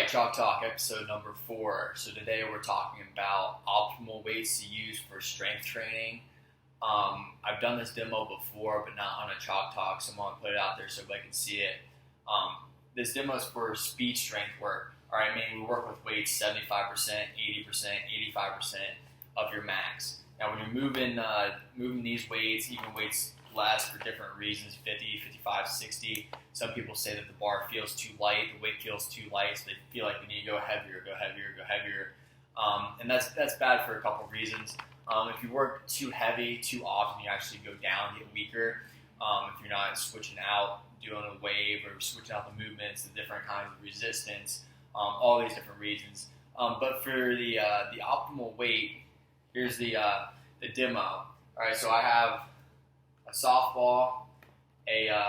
right, Chalk Talk, episode number 4. So today we're talking about optimal weights to use for strength training. I've done this demo before, but not on a Chalk Talk, so I'm going to put it out there so everybody can see it. This demo is for speed strength work. All right, we work with weights 75%, 80%, 85% of your max. Now, when you're moving these weights, even weights less for different reasons, 50, 55, 60. Some people say that the bar feels too light, the weight feels too light, so they feel like they need to go heavier, go heavier, go heavier. And that's bad for a couple of reasons. If you work too heavy too often, you actually go down, get weaker. If you're not switching out, doing a wave, or switching out the movements, the different kinds of resistance, all these different reasons. But for the optimal weight, here's the demo. All right, so I have a softball, a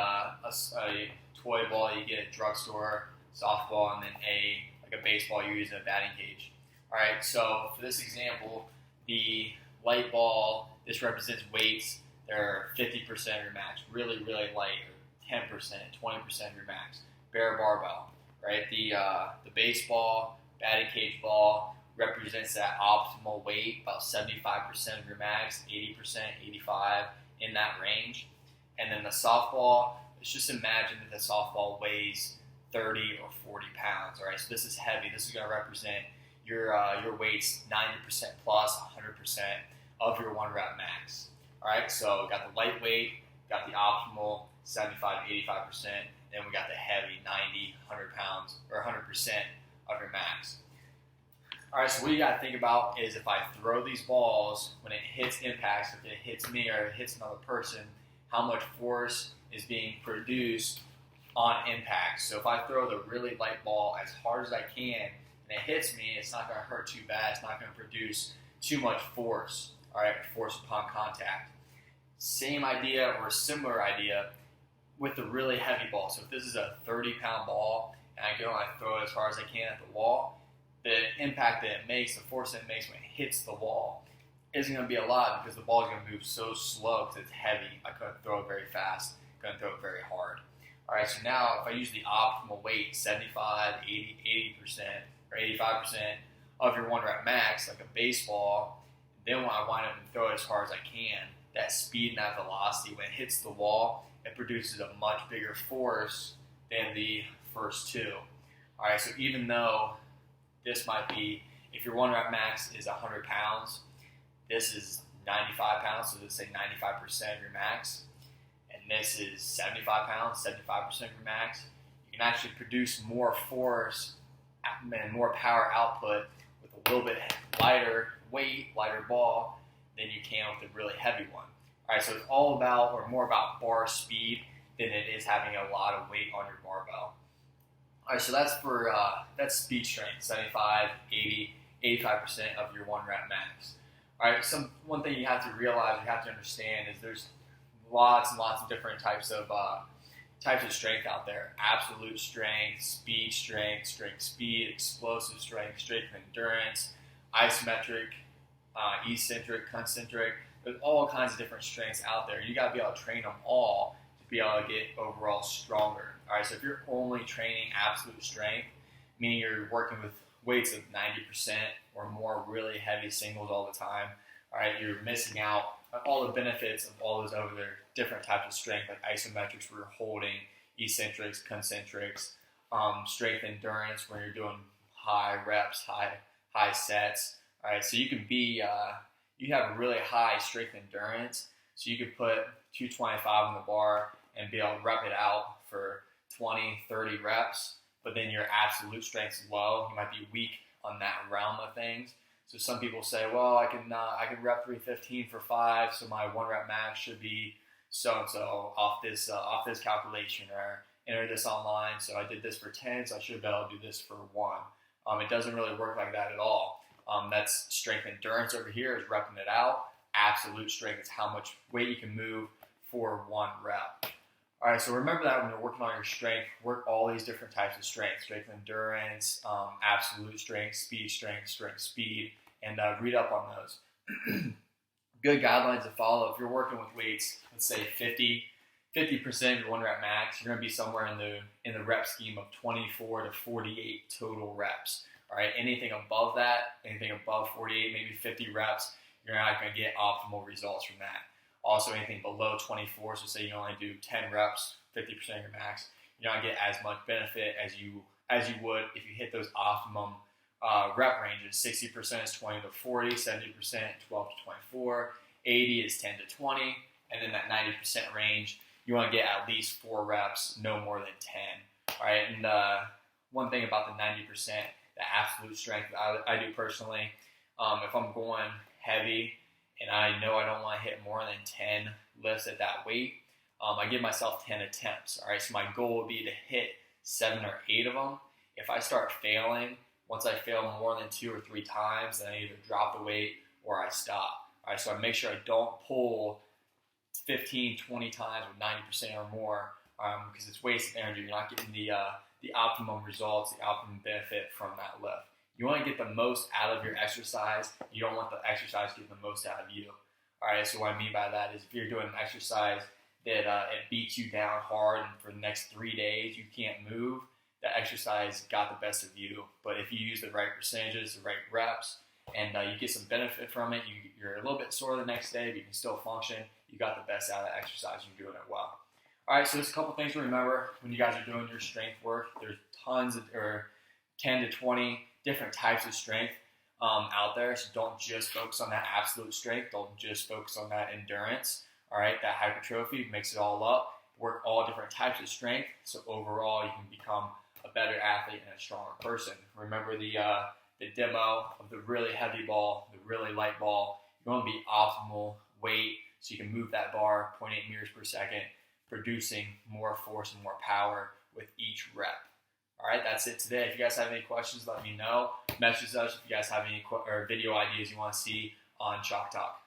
toy ball you get at a drugstore, softball, and then a baseball you're using a batting cage. All right, so for this example, the light ball, this represents weights that are 50% of your max, really, really light, or 10%, 20% of your max, bare barbell, right? The baseball, batting cage ball represents that optimal weight, about 75% of your max, 80%, 85%, in that range. And then the softball, let's just imagine that the softball weighs 30 or 40 pounds, all right? So this is heavy. This is going to represent your weights 90% plus, 100% of your 1 rep max, all right? So got the lightweight, got the optimal 75, 85%, then we got the heavy 90, 100 pounds, or 100% of your max. All right, so what you got to think about is if I throw these balls, when it hits impacts, if it hits me or it hits another person, how much force is being produced on impact. So if I throw the really light ball as hard as I can and it hits me, it's not going to hurt too bad. It's not going to produce too much force, all right, force upon contact. Same idea or similar idea with the really heavy ball. So if this is a 30-pound ball and I go and I throw it as hard as I can at the wall, the impact that it makes, the force that it makes when it hits the wall, isn't going to be a lot because the ball is going to move so slow because it's heavy. I couldn't throw it very fast, couldn't throw it very hard. All right, so now if I use the optimal weight, 75, 80, 80%, or 85% of your 1 rep max, like a baseball, then when I wind up and throw it as hard as I can, that speed and that velocity, when it hits the wall, it produces a much bigger force than the first two. All right, so even though this might be, if your 1 rep max is 100 pounds, this is 95 pounds, so let's say 95% of your max, and this is 75 pounds, 75% of your max, you can actually produce more force and more power output with a little bit lighter weight, lighter ball, than you can with a really heavy one. All right, so it's all about, or more about bar speed than it is having a lot of weight on your barbell. All right, so that's speed strength, 75, 80, 85% of your 1 rep max. All right, one thing you have to realize, you have to understand is there's lots and lots of different types of strength out there. Absolute strength, speed strength, strength speed, explosive strength, strength endurance, isometric, eccentric, concentric. There's all kinds of different strengths out there. You got to be able to train them all to be able to get overall stronger. All right, so if you're only training absolute strength, meaning you're working with weights of 90% or more really heavy singles all the time, all right, you're missing out on all the benefits of all those other different types of strength, like isometrics where you're holding, eccentrics, concentrics, strength endurance where you're doing high reps, high sets. All right, so you can be, you have really high strength endurance, so you could put 225 on the bar and be able to rep it out for 20, 30 reps, but then your absolute strength is low. You might be weak on that realm of things. So some people say, well, I can rep 315 for 5, so my 1 rep max should be so-and-so off this calculation, or enter this online, so I did this for 10, so I should be able to do this for 1. It doesn't really work like that at all. That's strength endurance over here is repping it out. Absolute strength is how much weight you can move for 1 rep. All right, so remember that when you're working on your strength, work all these different types of strength endurance, absolute strength, strength, speed, and read up on those. Good guidelines to follow. If you're working with weights, let's say 50, 50% of your 1 rep max, you're going to be somewhere in the rep scheme of 24 to 48 total reps. All right, anything above that, anything above 48, maybe 50 reps, you're not going to get optimal results from that. Also, anything below 24, so say you only do 10 reps, 50% of your max, you're not going to get as much benefit as you would if you hit those optimum rep ranges. 60% is 20 to 40, 70% 12 to 24, 80 is 10 to 20, and then that 90% range, you want to get at least 4 reps, no more than 10. All right, and one thing about the 90%, the absolute strength I do personally, if I'm going heavy and I know I don't want to hit more than 10 lifts at that weight, I give myself 10 attempts. All right, so my goal would be to hit 7 or 8 of them. If I start failing, once I fail more than 2 or 3 times, then I either drop the weight or I stop. All right, so I make sure I don't pull 15, 20 times with 90% or more, because it's wasted energy. You're not getting the optimum results, the optimum benefit from that lift. You want to get the most out of your exercise. You don't want the exercise to get the most out of you. All right, so what I mean by that is if you're doing an exercise that it beats you down hard and for the next 3 days you can't move, that exercise got the best of you. But if you use the right percentages, the right reps, and you get some benefit from it, you're a little bit sore the next day, but you can still function. You got the best out of the exercise. You're doing it well. All right, so there's a couple things to remember when you guys are doing your strength work. There's tons of, or 10 to 20 different types of strength out there. So don't just focus on that absolute strength. Don't just focus on that endurance. All right, that hypertrophy, mix it all up. Work all different types of strength. So overall, you can become a better athlete and a stronger person. Remember the demo of the really heavy ball, the really light ball. You want to be optimal weight so you can move that bar 0.8 meters per second, producing more force and more power with each rep. All right, that's it today. If you guys have any questions, let me know. Message us if you guys have any video ideas you want to see on Chalk Talk.